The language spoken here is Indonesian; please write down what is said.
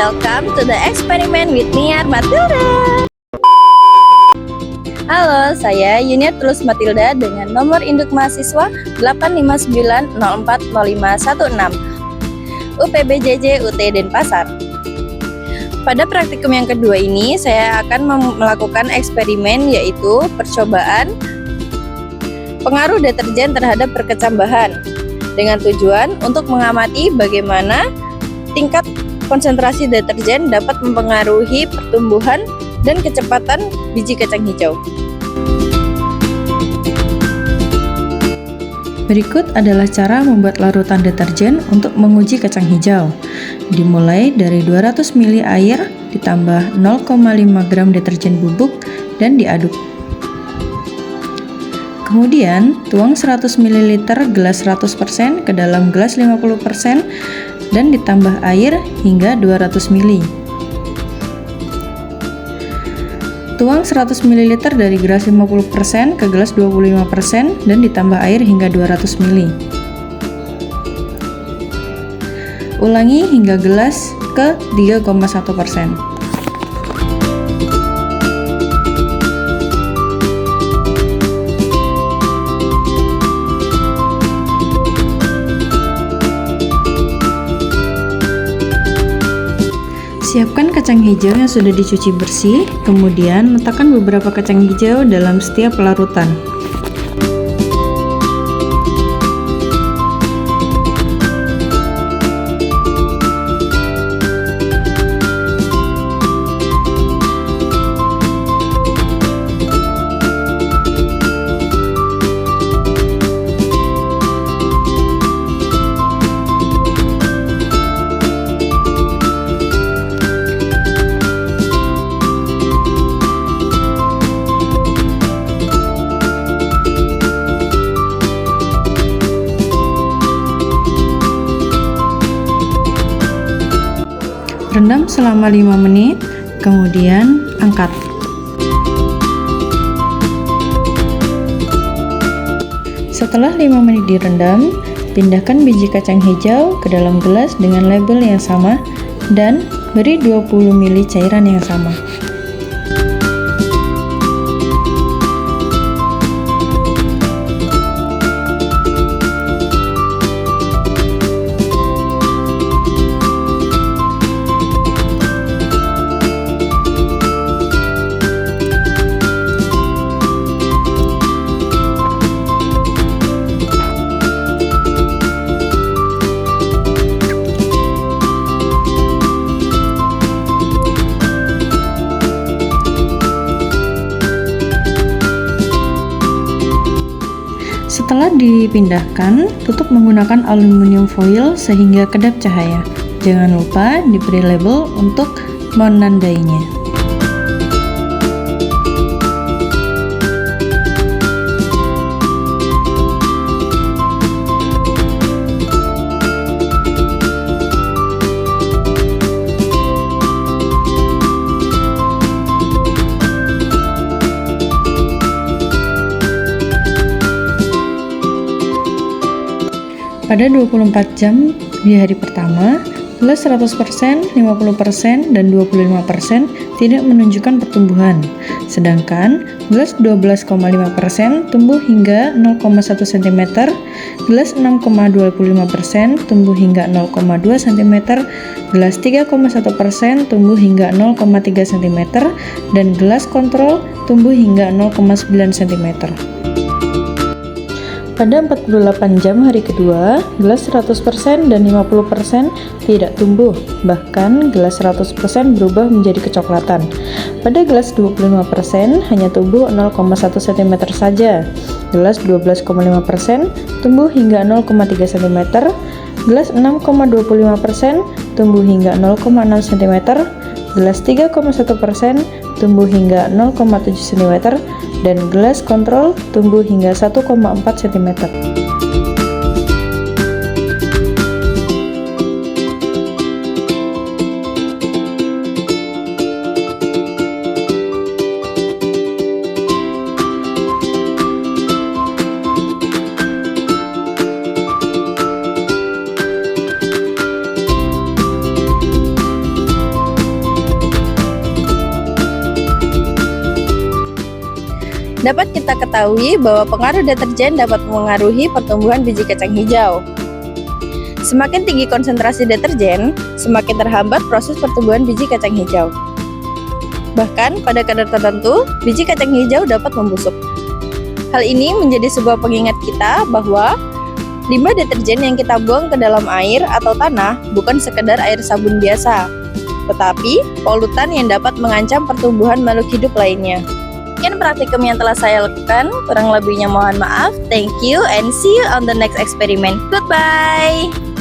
welcome to the experiment with Niar Matilda. Halo, saya Yuniar Tulus Matilda dengan nomor induk mahasiswa 859040516 UPBJJ UT Denpasar. Pada praktikum yang kedua ini, saya akan melakukan eksperimen yaitu percobaan pengaruh deterjen terhadap perkecambahan dengan tujuan untuk mengamati bagaimana tingkat konsentrasi deterjen dapat mempengaruhi pertumbuhan dan kecepatan biji kacang hijau. Berikut adalah cara membuat larutan deterjen untuk menguji kacang hijau. Dimulai dari 200 ml air ditambah 0,5 gram deterjen bubuk dan diaduk. Kemudian, tuang 100 ml gelas 100% ke dalam gelas 50% dan ditambah air hingga 200 ml. Tuang 100 ml dari gelas 50% ke gelas 25% dan ditambah air hingga 200 ml. Ulangi hingga gelas ke 3,1%. Siapkan kacang hijau yang sudah dicuci bersih, kemudian letakkan beberapa kacang hijau dalam setiap larutan. Rendam selama 5 menit, kemudian angkat. Setelah 5 menit direndam, pindahkan biji kacang hijau ke dalam gelas dengan label yang sama dan beri 20 ml cairan yang sama. Setelah dipindahkan, tutup menggunakan aluminium foil sehingga kedap cahaya. Jangan lupa diberi label untuk menandainya. Pada 24 jam di hari pertama, gelas 100%, 50%, dan 25% tidak menunjukkan pertumbuhan. Sedangkan gelas 12,5% tumbuh hingga 0,1 cm, gelas 6,25% tumbuh hingga 0,2 cm, gelas 3,1% tumbuh hingga 0,3 cm, dan gelas kontrol tumbuh hingga 0,9 cm. Pada 48 jam hari kedua, gelas 100% dan 50% tidak tumbuh, bahkan gelas 100% berubah menjadi kecoklatan. Pada gelas 25% hanya tumbuh 0,1 cm saja, gelas 12,5% tumbuh hingga 0,3 cm, gelas 6,25% tumbuh hingga 0,6 cm, gelas 3,1% tumbuh hingga 0,7 cm, dan gelas kontrol tumbuh hingga 1,4 cm. Dapat kita ketahui bahwa pengaruh deterjen dapat mengaruhi pertumbuhan biji kacang hijau. Semakin tinggi konsentrasi deterjen, semakin terhambat proses pertumbuhan biji kacang hijau. Bahkan pada kadar tertentu, biji kacang hijau dapat membusuk. Hal ini menjadi sebuah pengingat kita bahwa limbah deterjen yang kita buang ke dalam air atau tanah bukan sekedar air sabun biasa, tetapi polutan yang dapat mengancam pertumbuhan makhluk hidup lainnya. Sekian praktikum yang telah saya lakukan, kurang lebihnya mohon maaf. Thank you and see you on the next experiment. Goodbye!